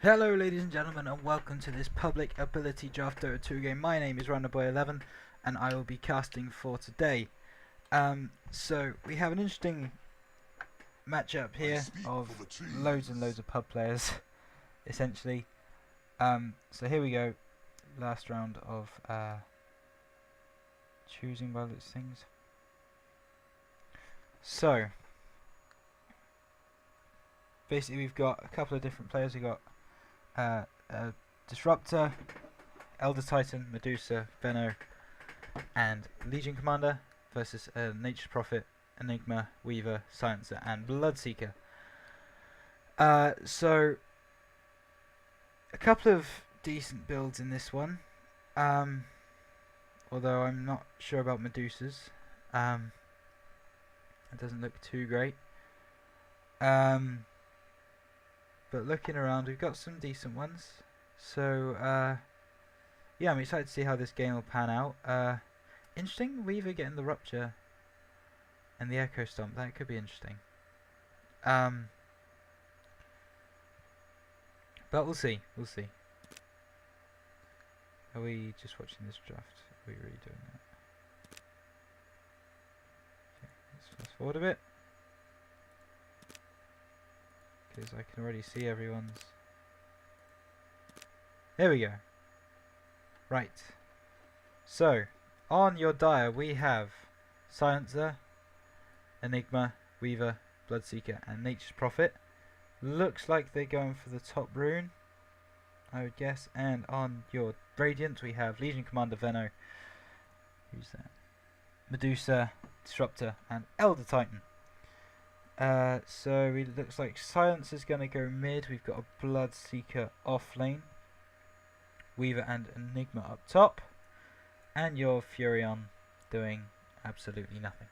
Hello ladies and gentlemen, and welcome to this public ability draft Dota 2 game. My name is Runnerboy11 and I will be casting for today. So we have an interesting matchup here of loads and loads of pub players essentially. So here we go, last round of choosing by those things. So basically we've got a couple of different players. We've got Disruptor, Elder Titan, Medusa, Venno, and Legion Commander versus Nature's Prophet, Enigma, Weaver, Silencer, and Bloodseeker. So a couple of decent builds in this one, although I'm not sure about Medusa's. It doesn't look too great. But looking around, we've got some decent ones. So yeah, I'm excited to see how this game will pan out. Interesting, Weaver getting the Rupture and the Echo Stomp. That could be interesting. But we'll see. We'll see. Are we just watching this draft? Are we really doing that? Okay, let's fast forward a bit, because I can already see everyone's. There we go. Right. So, on your dire we have Silencer, Enigma, Weaver, Bloodseeker, and Nature's Prophet. Looks like they're going for the top rune, I would guess. And on your Radiant we have Legion Commander Venno. Who's that? Medusa, Disruptor, and Elder Titan. So it looks like Silencer's going to go mid. We've got a Bloodseeker off lane, Weaver and Enigma up top, and your Furion doing absolutely nothing.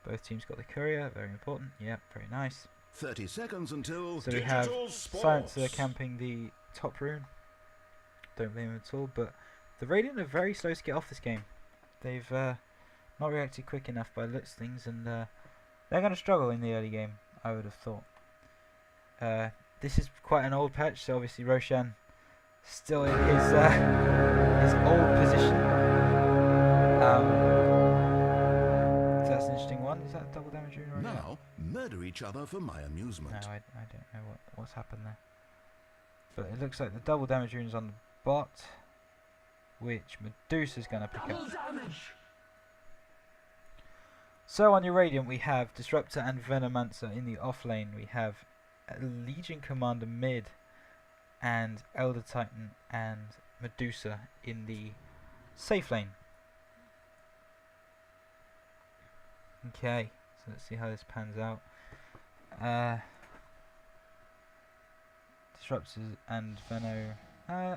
Both teams got the courier, very important. Yep, very nice. 30 seconds until so we have Silencer camping the top rune. Don't blame him at all, but the Radiant are very slow to get off this game. They've not reacted quick enough by the looks of things, and they're going to struggle in the early game, I would have thought. This is quite an old patch, so obviously Roshan still in his old position. So that's an interesting one. Is that a double damage rune? Now, murder each other for my amusement. No, I don't know what's happened there. But it looks like the double damage rune is on the bot, which Medusa's going to pick up. So on your Radiant we have Disruptor and Venomancer in the off lane. We have Legion Commander mid and Elder Titan and Medusa in the safe lane. Okay, so let's see how this pans out. Disruptors and Venno.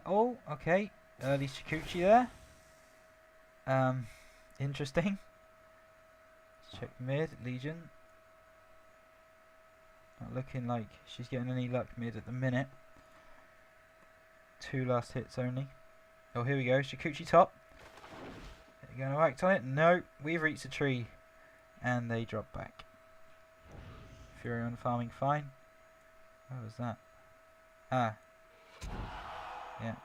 Oh, okay. Early Shikuchi there. Interesting. Check mid, Legion. Not looking like she's getting any luck mid at the minute. 2 last hits only. Oh, here we go. Shikuchi top. Are you going to act on it? No. We've reached a tree. And they drop back. Furion farming fine. What was that? Ah. Yeah.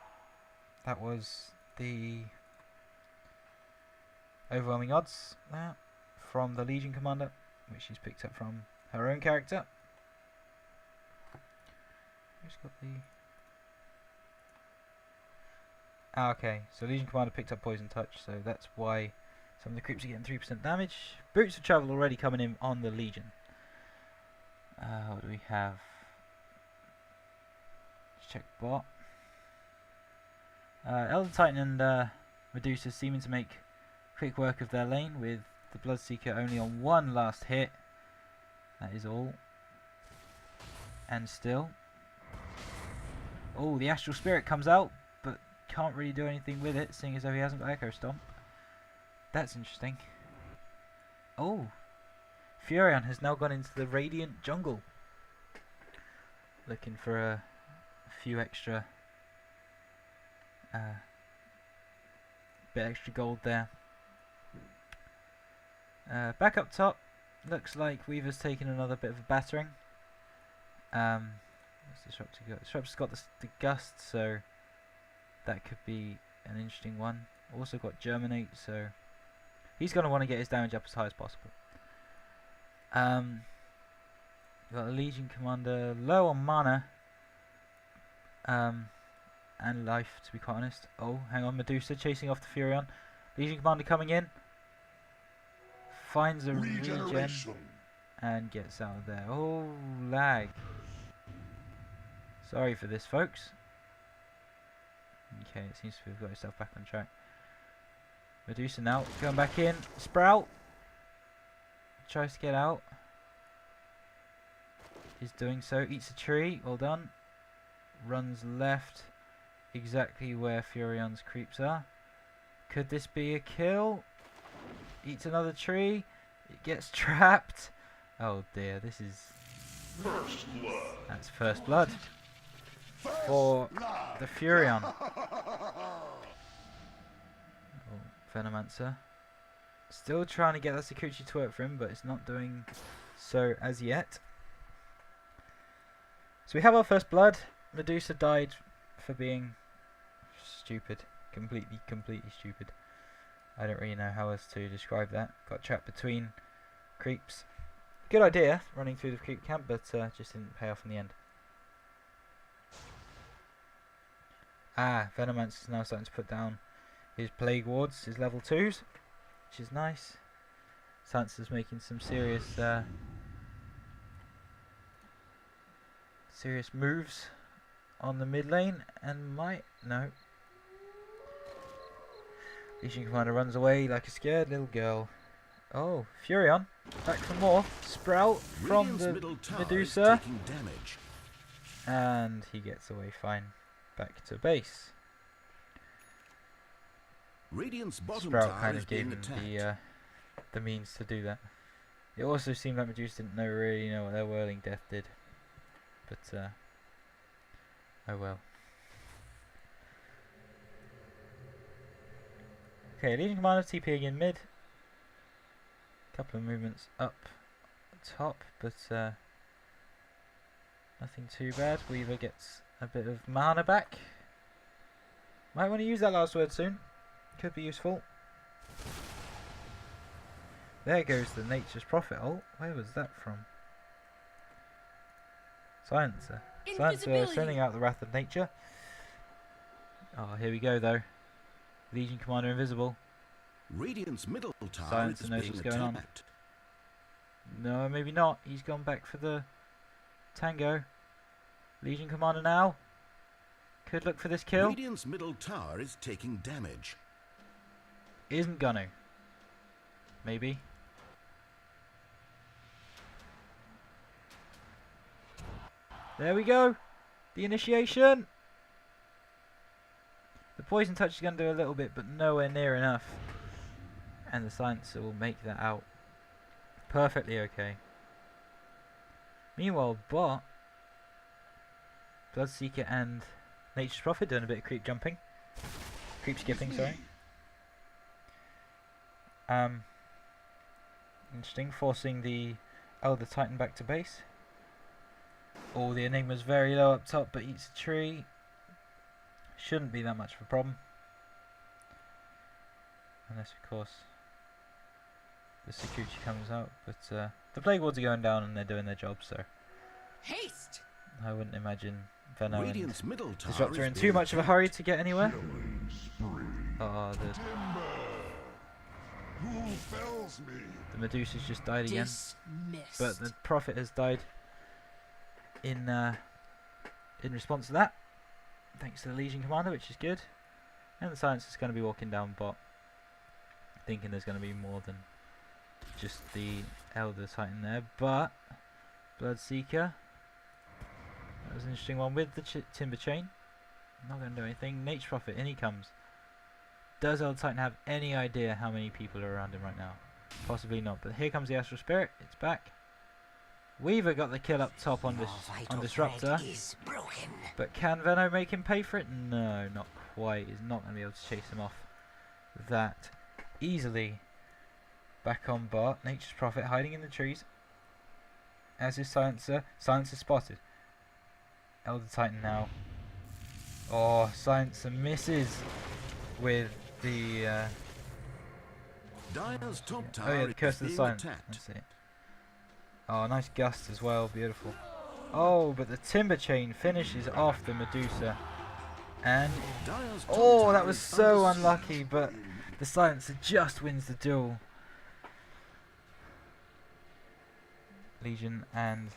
That was the overwhelming odds there from the Legion Commander, which she's picked up from her own character. Who's got the... Ah, okay, so Legion Commander picked up Poison Touch, so that's why some of the creeps are getting 3% damage. Boots of Travel already coming in on the Legion. What do we have? Let's check bot. Elder Titan and Medusa seeming to make quick work of their lane, with the Bloodseeker only on 1 last hit. That is all. And still. Oh, the Astral Spirit comes out, but can't really do anything with it, seeing as though he hasn't got Echo Stomp. That's interesting. Oh, Furion has now gone into the Radiant jungle, looking for a few extra, bit extra gold there. Back up top, looks like Weaver's taken another bit of a battering. What's Disruptor got? Disruptor's got the gust, so that could be an interesting one. Also got Germinate, so he's going to want to get his damage up as high as possible. We've got a Legion Commander low on mana and life, to be quite honest. Oh, hang on, Medusa chasing off the Furion. Legion Commander coming in. Finds a regen and gets out of there. Oh, lag. Sorry for this, folks. Okay, it seems to have got itself back on track. Medusa now going back in. Sprout tries to get out. Is doing so. Eats a tree. Well done. Runs left, exactly where Furion's creeps are. Could this be a kill? Eats another tree. It gets trapped. Oh dear, this is... First blood. That's first blood for the Furion. Oh, Venomancer. Still trying to get that Sakuchi to work for him, but it's not doing so as yet. So we have our first blood. Medusa died for being stupid. Completely stupid. I don't really know how else to describe that. Got trapped between creeps. Good idea, running through the creep camp, but just didn't pay off in the end. Venomancer is now starting to put down his Plague Wards, his level 2s, which is nice. Sansa's making some serious moves on the mid lane, and no. Legion Commander runs away like a scared little girl. Oh, Furion, back for more. Sprout from the Medusa. And he gets away fine. Back to base. Radiant's bottom Sprout tower kind is of gave being him the means to do that. It also seemed like Medusa didn't really know what their Whirling Death did. But, oh well. Okay, Legion Commander TPing in mid. Couple of movements up top, but nothing too bad. Weaver gets a bit of mana back. Might want to use that last word soon. Could be useful. There goes the Nature's Prophet ult. Where was that from? Silencer. Silencer sending out the Wrath of Nature. Oh, here we go though. Legion Commander invisible. Radiant's middle tower Silencer is knows being what's going on. attacked. No, maybe not. He's gone back for the Tango. Legion Commander now. Could look for this kill. Radiant's middle tower is taking damage. Isn't gonna. Maybe. There we go. The initiation. The poison touch is going to do a little bit, but nowhere near enough. And the Silencer will make that out perfectly okay. Meanwhile, bot, Bloodseeker and Nature's Prophet doing a bit of creep jumping. Creep skipping, sorry. Interesting, forcing the Elder Titan back to base. Oh, the Enigma's very low up top, but eats a tree. Shouldn't be that much of a problem. Unless, of course, the Sakuchi comes out. But the Plague Wards are going down and they're doing their job, so Haste! I wouldn't imagine Venom and Radiant's middle tower Disruptor is in too being much of a attacked. hurry to get anywhere. Oh, Who fells me? the Medusa's just died again. Dismissed. But the Prophet has died in response to that. Thanks to the Legion Commander, which is good. And the Silencer is going to be walking down bot, thinking there's going to be more than just the Elder Titan there. But Bloodseeker, that was an interesting one with the Timber Chain. Not going to do anything. Nature's Prophet, in he comes. Does Elder Titan have any idea how many people are around him right now? Possibly not. But here comes the Astral Spirit. It's back. Weaver got the kill up top on Disruptor. But can Venom make him pay for it? No, not quite. He's not going to be able to chase him off that easily. Back on bot. Nature's Prophet hiding in the trees. As is Silencer. Silencer spotted. Elder Titan now. Oh, Silencer misses with the Dire's top oh tower yeah, the Curse is of the being Silent. attacked. That's it. Oh, nice gust as well, beautiful. Oh, but the Timber Chain finishes off the Medusa. And Dire's top oh, tower that was is so under unlucky, siege. but the Silencer just wins the duel. Legion and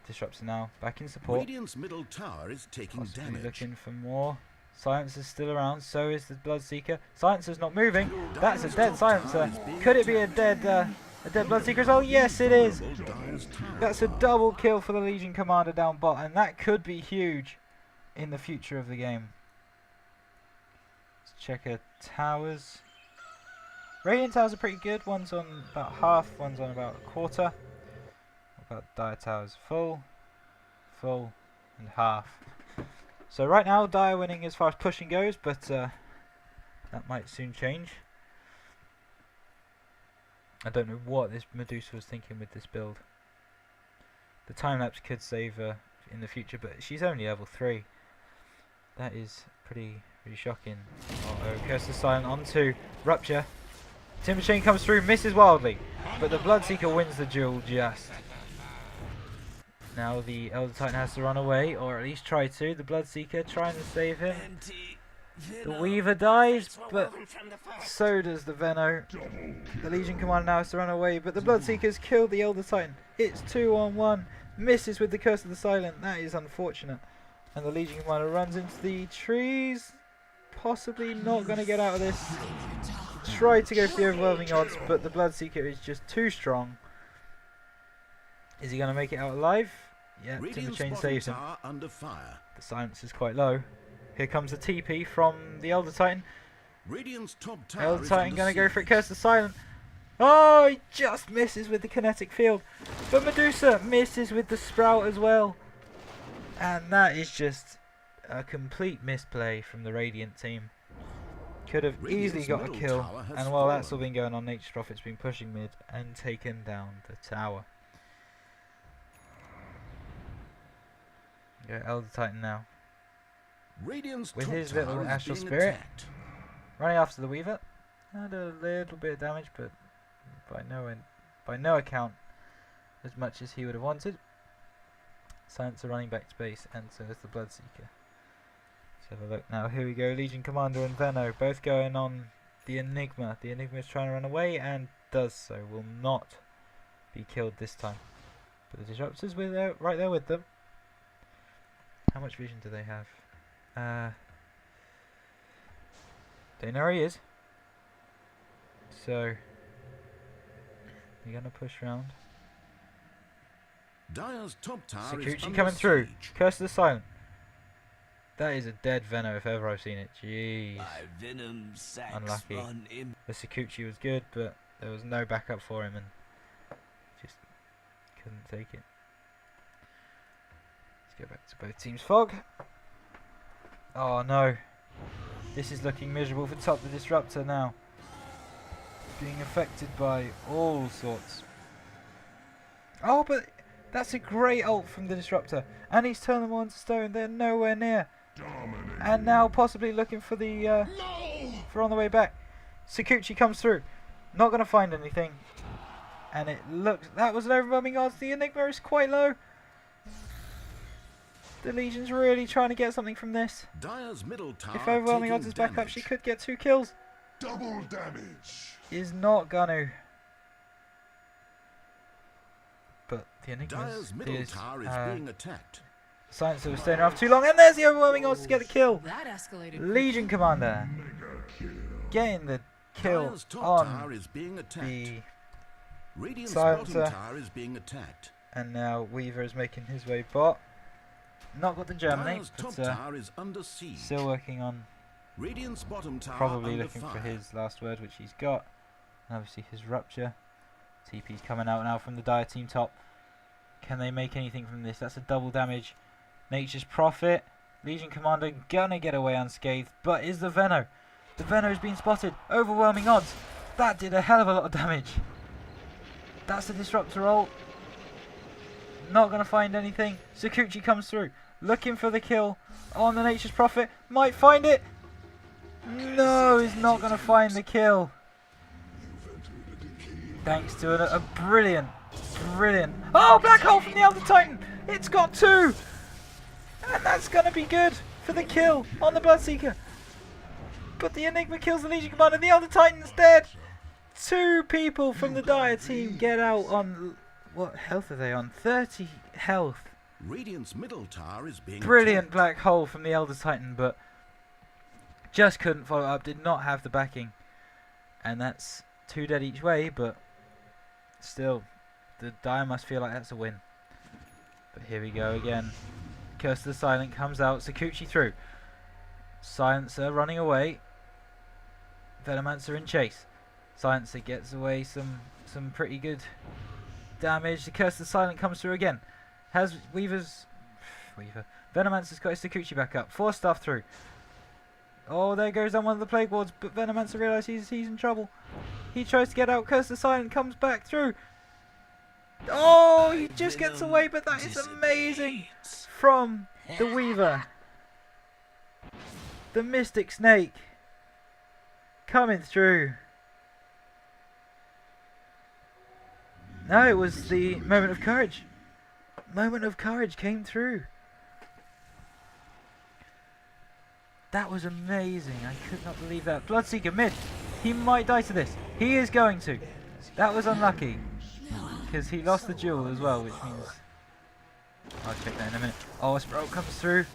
Disruptor now back in support. Radiant's middle tower is taking Possibly damage. looking for more. Silencer's still around, so is the Bloodseeker. Silencer's not moving. That's a dead Silencer. Could it be a dead Bloodseeker as well? Yes, it is. Dire's tower That's a double kill for the Legion Commander down bot, and that could be huge in the future of the game. Let's check her towers. Radiant towers are pretty good. One's on about half, one's on about a quarter. What about Dire towers? Full, full, and half. So right now, Dire winning as far as pushing goes, but that might soon change. I don't know what this Medusa was thinking with this build. The time-lapse could save her in the future, but she's only level 3. That is pretty shocking. Uh-oh, Curse the Silent onto Rupture. Timber Chain comes through, misses wildly, but the Bloodseeker wins the duel just. Now the Elder Titan has to run away, or at least try to. The Bloodseeker trying to save him. The Weaver dies, but so does the Venno. The Legion Commander now has to run away, but the Bloodseeker's killed the Elder Titan. It's 2-on-1. Misses with the Curse of the Silent. That is unfortunate. And the Legion Commander runs into the trees. Possibly not going to get out of this. Tried to go for the overwhelming odds, but the Bloodseeker is just too strong. Is he going to make it out alive? Yeah, Timber Radiant's Chain bottom saves him. tower under fire. The silence is quite low. Here comes the TP from the Elder Titan. Radiant's top tower Elder is Titan under going to go for it. siege. Curse the Silent. Oh, he just misses with the kinetic field. But Medusa misses with the Sprout as well. And that is just a complete misplay from the Radiant team. Could have easily Radiant's got a middle kill. tower has And while that's all fallen. been going on, Nature's Prophet's been pushing mid and taken down the tower. Go Elder Titan now. Radiant's With top his tower little is Astral being Spirit. attacked. Running after the Weaver. Had a little bit of damage, but by no account as much as he would have wanted. Silencer running back to base, and so is the Bloodseeker. Let's have a look now. Here we go. Legion Commander and Venno both going on the Enigma. The Enigma is trying to run away and does so. Will not be killed this time. But the Disruptors were there, right there with them. How much vision do they have? They know where he is. So you're gonna push round. Dire's top tower is Sakuchi under coming through. siege. Curse of the Silent. That is a dead Venno if ever I've seen it. Jeez. My venom sacs Unlucky. run in. The Sakuchi was good, but there was no backup for him and just couldn't take it. Let's go back to both teams. Fog. Oh no. This is looking miserable for top the Disruptor now. Being affected by all sorts. Oh, but that's a great ult from the Disruptor. And he's turned them on to stone. They're nowhere near. And now possibly looking for the for on the way back. Sakuchi comes through. Not going to find anything. And it looks... That was an overwhelming odds. The Enigma is quite low. The Legion's really trying to get something from this. Dire's middle tower If overwhelming taking odds is back up, damage. she could get 2 kills. Double damage. Is not gonna. But the Enigma Dire's middle is tower is being attacked. Silencer was staying around too long, and there's the overwhelming odds to get the kill. That escalated. Legion Commander getting the kill Dire's top tower on is being attacked. the, Radiant's Silencer. bottom tower is being attacked. and now Weaver is making his way bot. Not got the Germinate, Dire's top but tower is under siege. still working on Radiant's bottom tower probably under looking fire. for his last word, which he's got. And obviously his Rupture. TP's coming out now from the Dire team top. Can they make anything from this? That's a double damage. Nature's Prophet. Legion Commander gonna get away unscathed, but is the Venno. The Venno's been spotted. Overwhelming odds. That did a hell of a lot of damage. That's the Disruptor ult. Not gonna find anything. Sakuchi comes through. looking for the kill on the Nature's Prophet. Might find it. No, he's not going to find the kill. Thanks to a brilliant. Oh, black hole from the Elder Titan. It's got 2. And that's going to be good for the kill on the Bloodseeker. But the Enigma kills the Legion Commander. The Elder Titan's dead. 2 people from the Dire team get out on... What health are they on? 30 health. Radiant's middle tower is being Brilliant attacked. black hole from the Elder Titan, but just couldn't follow up. Did not have the backing. And that's 2 dead each way, but still, the Dire must feel like that's a win. But here we go again. Curse of the Silent comes out. Sakuchi through. Silencer running away. Venomancer in chase. Silencer gets away some pretty good damage. The Curse of the Silent comes through again. Has Weaver. Venomancer's got his Sakuchi back up. 4 stuff through. Oh, there goes down one of the Plague Wards, but Venomancer realises he's in trouble. He tries to get out. Curse of the Silent comes back through. Oh, he just gets away, but that is amazing from the Weaver. The Mystic Snake coming through. No, it was the Moment of Courage. Moment of Courage came through. That was amazing. I could not believe that. Bloodseeker mid. He might die to this. He is going to. That was unlucky. Because he lost the duel as well, which means... I'll check that in a minute. Oh, a Sprout comes through.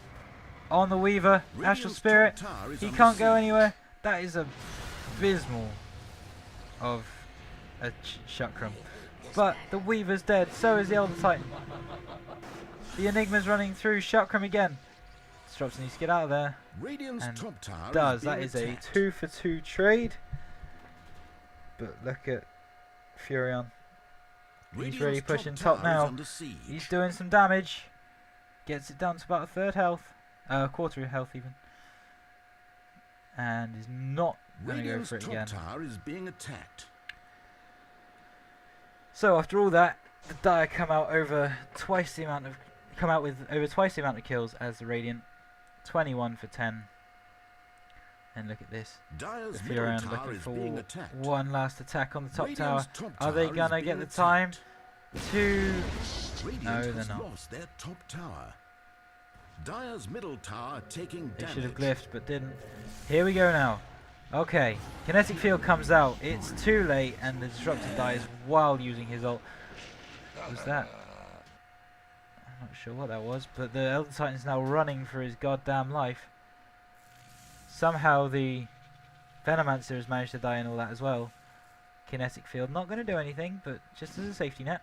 On the Weaver. Astral Spirit. He can't go anywhere. That is abysmal of a Chakram. But the Weaver's dead. So is the Elder Titan. The Enigma's running through. Chakram again. Strops needs to get out of there. Radiant's And top tower does. is That being is a attacked. 2-for-2 trade. But look at Furion. He's Radiant's really pushing tower top is now. under siege. He's doing some damage. Gets it down to about a 1/3 health. Quarter of health even. And is not going to go Radiant's for it top again. tower is being attacked. So after all that, the Dire come out with over twice the amount of kills as the Radiant. 21 for 10. And look at this. Dire's The middle Furion tower looking is for being attacked. one last attack on the top Radiant's tower. top Are they tower is gonna get being the time attacked. to... Radiant No, they're has not. lost their top tower. Dire's middle tower taking They damage. should have glyphed but didn't. Here we go now. Okay, Kinetic Field comes out. It's too late and the Disruptor dies while using his ult. What was that? I'm not sure what that was, but the Elder Titan's now running for his goddamn life. Somehow the Venomancer has managed to die and all that as well. Kinetic Field not going to do anything, but just as a safety net.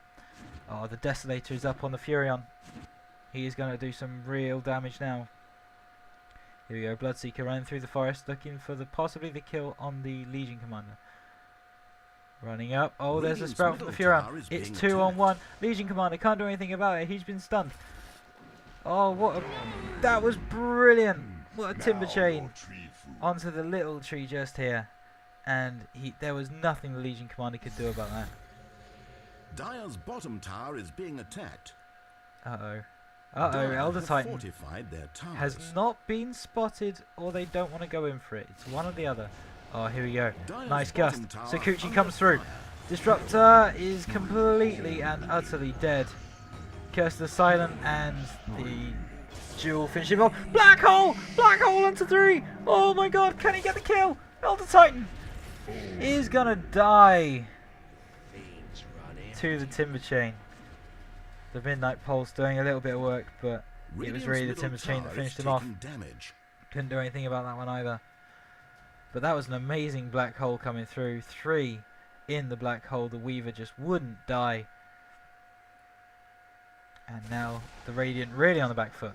Oh, the Desolator is up on the Furion. He is going to do some real damage now. Here we go, Bloodseeker running through the forest, looking for possibly the kill on the Legion Commander. Running up. Oh, there's a Radiant's Sprout from the middle tower Furion. is It's being 2-on-1. Legion Commander can't do anything about it. He's been stunned. Oh, what a... That was brilliant. What a timber chain onto the little tree just here. And there was nothing the Legion Commander could do about that. Dire's bottom tower is being attacked. Uh-oh. Dire Elder have Titan fortified their towers. has not been spotted, or they don't want to go in for it. It's one or the other. Oh, here we go. Dire's Nice bottom gust. tower Sakuchi under comes through. fire. Disruptor is completely and utterly dead. Curse the Silent and the duel finishing off. Black hole! Black hole onto 3! Oh my god, can he get the kill? Elder Titan is gonna die to the timber chain. The Midnight Pulse doing a little bit of work, but it was Radiant's really the middle timber chain that tower finished is him off. taking damage. Couldn't do anything about that one either. But that was an amazing black hole coming through. 3 in the black hole. The Weaver just wouldn't die. And now the Radiant really on the back foot.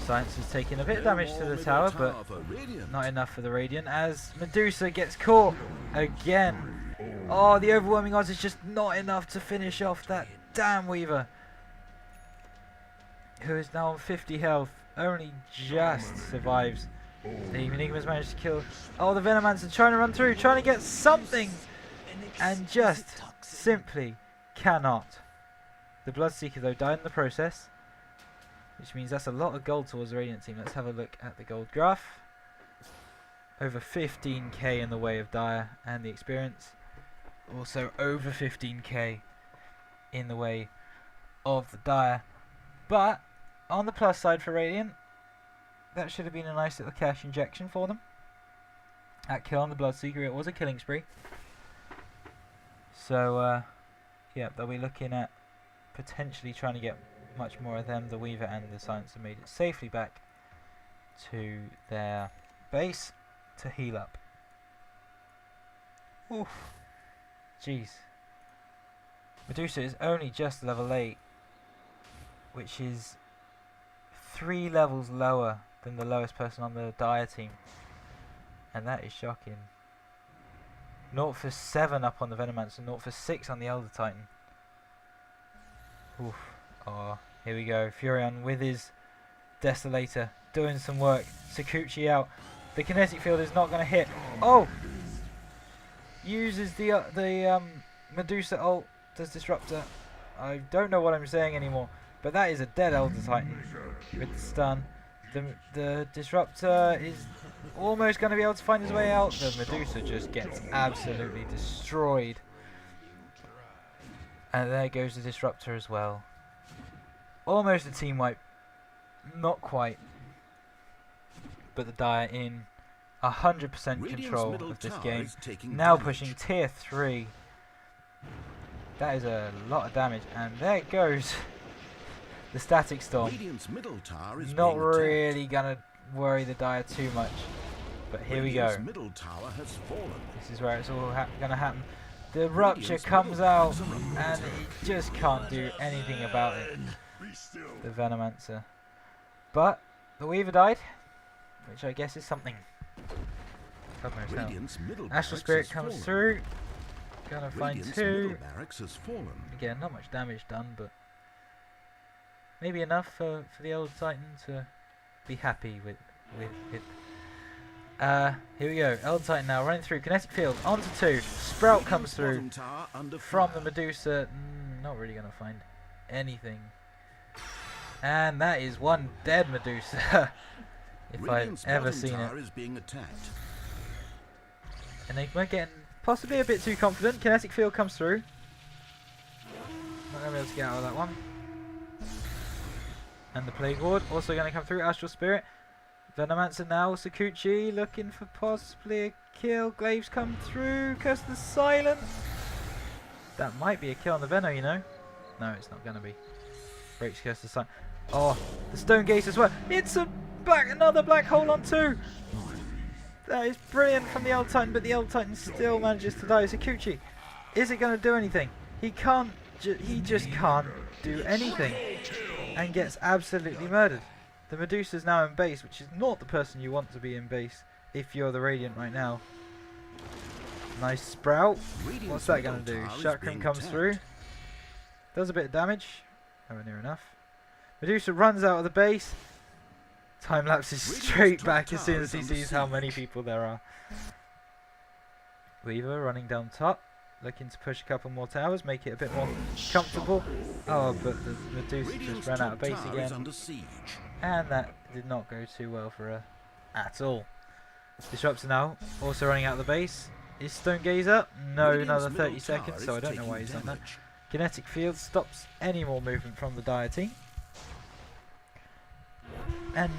Science is taking a bit of No damage to more the middle tower, but tower for Radiant. not enough for the Radiant as Medusa gets caught again. Oh, the overwhelming odds is just not enough to finish off that damn Weaver, who is now on 50 health. Only just survives. The Enigma's managed to kill. Oh, the Venomancer trying to run through, trying to get something, and just simply cannot. The Bloodseeker though died in the process, which means that's a lot of gold towards the Radiant team. Let's have a look at the gold graph. Over 15k in the way of Dire and the experience. Also over 15k in the way of the Dire. But on the plus side for Radiant, that should have been a nice little cash injection for them. That kill on the Bloodseeker, it was a killing spree. So yeah, they'll be looking at potentially trying to get much more of them. The Weaver and the Silencer made it safely back to their base to heal up. Oof. Jeez. Medusa is only just level 8, which is 3 levels lower than the lowest person on the Dire team. And that is shocking. 0 for 7 up on the Venomancer, 0 for 6 on the Elder Titan. Oof. Oh, here we go. Furion with his Desolator doing some work. Sakuchi out. The kinetic field is not going to hit. Oh! Uses the Medusa ult. Does Disruptor. I don't know what I'm saying anymore. But that is a dead Elder Titan with the stun. The Disruptor is almost going to be able to find his way out. The Medusa just gets absolutely destroyed. And there goes the Disruptor as well. Almost a team wipe. Not quite. But the Dire in 100% control of this game. Now pushing tier 3. That is a lot of damage. And there goes the Static Storm. Not really going to worry the Dire too much. But here we go. This is where it's all going to happen. The Rupture comes out and he just can't do anything about it. The Venomancer. But the Weaver died, which I guess is something. Astral Spirit comes through. Gonna find 2. Again, not much damage done, but maybe enough for the Elder Titan to be happy with. Here we go. Elder Titan now running through. Kinetic field onto 2. Sprout comes through from the Medusa. Not really gonna find anything. And that is one dead Medusa. If I've ever seen it. Enigma getting possibly a bit too confident. Kinetic field comes through. Not going to be able to get out of that one. And the Plague Ward also going to come through. Astral Spirit. Venomancer now. Sakuchi looking for possibly a kill. Glaives come through. Curse the Silence. That might be a kill on the Veno, you know. No, it's not going to be. Breaks Curse the Silence. Oh, the Stone Gaze as well. It's another black hole on 2. That is brilliant from the Elder Titan, but the Elder Titan still manages to die. Sakuchi, is it going to do anything? He can't. He just can't do anything, and gets absolutely murdered. The Medusa's now in base, which is not the person you want to be in base if you're the Radiant right now. Nice Sprout. What's that going to do? Chakram comes through. Does a bit of damage. Nowhere near enough. Medusa runs out of the base. Time lapses straight back as soon as he sees how many people there are. Weaver running down top, looking to push a couple more towers, make it a bit more comfortable. Oh, but the Medusa just ran out of base again. And that did not go too well for her at all. Disruptor now, also running out of the base. Is Stone Gaze up? No, another 30 seconds, so I don't know why he's done that. Kinetic field stops any more movement from the Dire team. And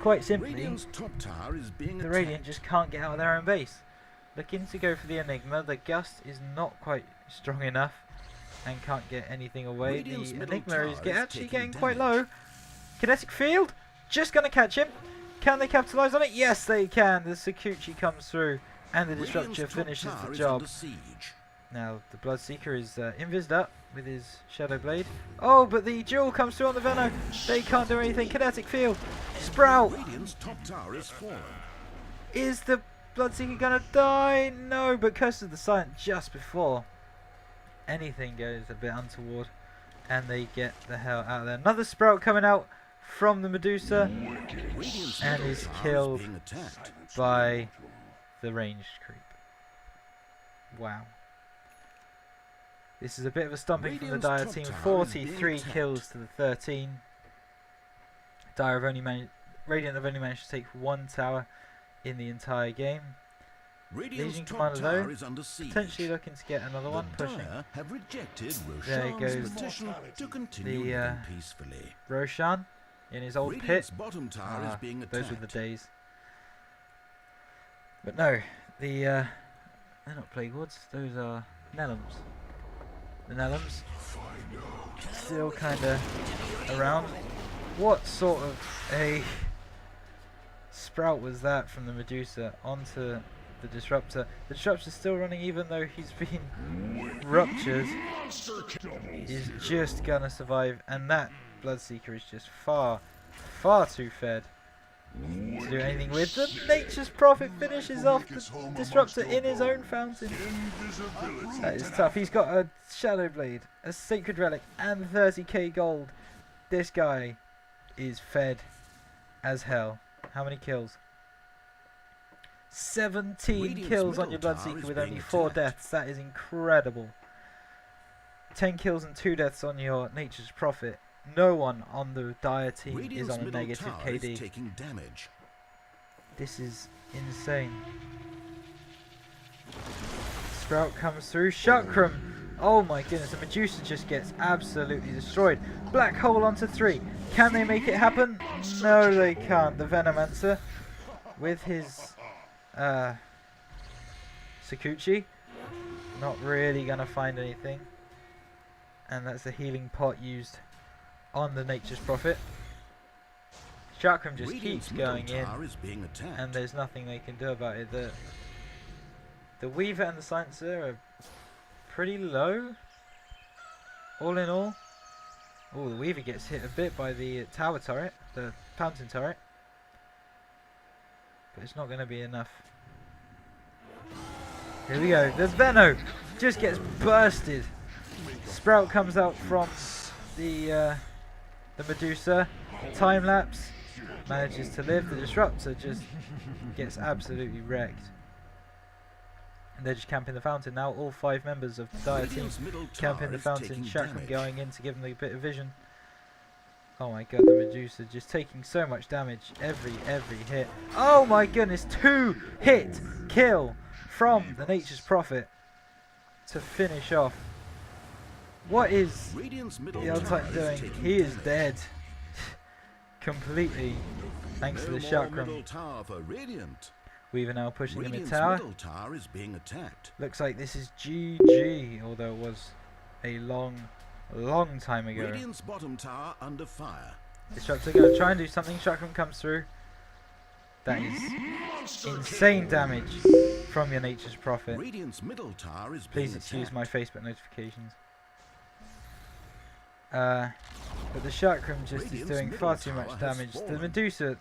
quite simply, the Radiant just can't get out of their own base. Looking to go for the Enigma. The Gust is not quite strong enough and can't get anything away. The Enigma is actually getting quite low. Kinetic field, just going to catch him. Can they capitalise on it? Yes, they can. The Sakuchi comes through and the Disruptor finishes the job. Now the Bloodseeker is invised up with his Shadow Blade. Oh, but the Jewel comes through on the Veno. They can't do anything. Kinetic field. Sprout. Is the Bloodseeker going to die? No, but Curse of the Silent just before anything goes a bit untoward. And they get the hell out of there. Another Sprout coming out from the Medusa. And is killed by the ranged creep. Wow. This is a bit of a stomping from the Radiant's Dire top team. tower is being 43 attacked. kills to the 13. Radiant have only managed to take 1 tower in the entire game. Radiant's Legion top Commander though, tower is under siege. potentially looking to get another one, The pushing. Dire have rejected There Roshan's goes petition to continue the, living peacefully. Roshan in his old Radiant's pit. bottom tower is being attacked. Those were the days. But no, they're not Plague Wards, those are Nellums. The Nellums still kinda around. What sort of a sprout was that from the Medusa onto the Disruptor? The Disruptor's still running even though he's been ruptured. He's just gonna survive, and that Bloodseeker is just far too fed to do anything with. The Nature's Prophet finishes off the Disruptor in his own fountain. That is tough. He's got a Shadow Blade, a Sacred Relic, and 30k gold. This guy is fed as hell. How many kills? 17 Radiant's kills on your middle tower Bloodseeker is with being only 4 attacked. deaths. That is incredible. 10 kills and 2 deaths on your Nature's Prophet. No one on the Dire team Radiant's is on a middle negative tower is KD. taking damage. This is insane. Sprout comes through. Chakram. Oh my goodness, the Medusa just gets absolutely destroyed. Black hole onto 3. Can they make it happen? No, they can't. The Venomancer with his Sakuchi. Not really going to find anything. And that's a healing pot used on the Nature's Prophet. Chakram just Radiant's keeps middle going in, tower is being attacked. and there's nothing they can do about it. The Weaver and the Silencer are pretty low, all in all. Oh, the Weaver gets hit a bit by the tower turret, the fountain turret, but it's not going to be enough. Here we go. The Veno just gets bursted. Sprout comes out from the Medusa. Time lapse, manages to live. The Disruptor just gets absolutely wrecked. And they're just camping the fountain now. All 5 members of the Dire team Radiant's middle camping tower the is fountain. taking Chakram damage. going in to give them a bit of vision. Oh my god, the Medusa just taking so much damage every hit. Oh my goodness, 2-hit kill from the Nature's Prophet to finish off. What is Radiant's middle the old tower Titan is doing? taking He is damage. dead. Completely. Thanks to No the more Chakram. middle tower for Radiant. Weaver now pushing the mid Radiant's tower. middle tower is being attacked. Looks like this is GG, although it was a long time ago. Radiant's bottom tower under fire. Disruptor going to try and do something. Chakram comes through. That is insane damage from your Nature's Prophet. Radiant's middle tower is Please being excuse my attacked. Facebook notifications. But the Chakram just is Radiant's doing middle far too tower much has damage. The fallen. Medusa,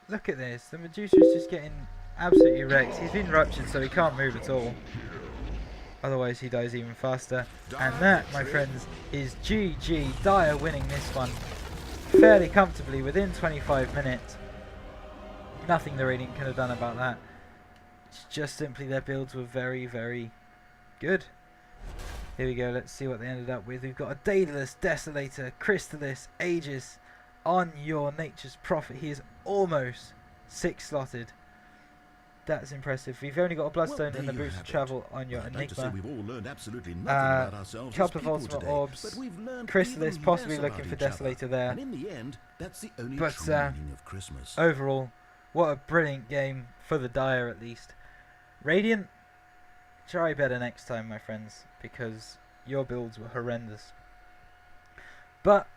look at this. The Medusa is just getting absolutely wrecked. He's been ruptured, so he can't move at all. Otherwise, he dies even faster. And that, my friends, is GG. Dire winning this one fairly comfortably within 25 minutes. Nothing the Radiant could have done about that. It's just simply their builds were very good. Here we go, let's see what they ended up with. We've got a Daedalus, Desolator, Crystallis, Aegis on your Nature's Prophet. He is almost 6-slotted. That's impressive. We've only got a Bloodstone and the Boost of Travel on your I'd like to say Enigma. we've all learned absolutely nothing about ourselves as Couple of people Ultimate today, Orbs. but we've learned Crystallis even possibly less looking about for each other. Desolator there. And in the end, that's the only But, true meaning of Christmas. Overall, what a brilliant game for the Dire at least. Radiant, try better next time, my friends, because your builds were horrendous. But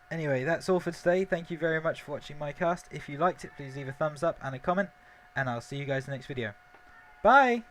anyway, that's all for today. Thank you very much for watching my cast. If you liked it, please leave a thumbs up and a comment, and I'll see you guys in the next video. Bye!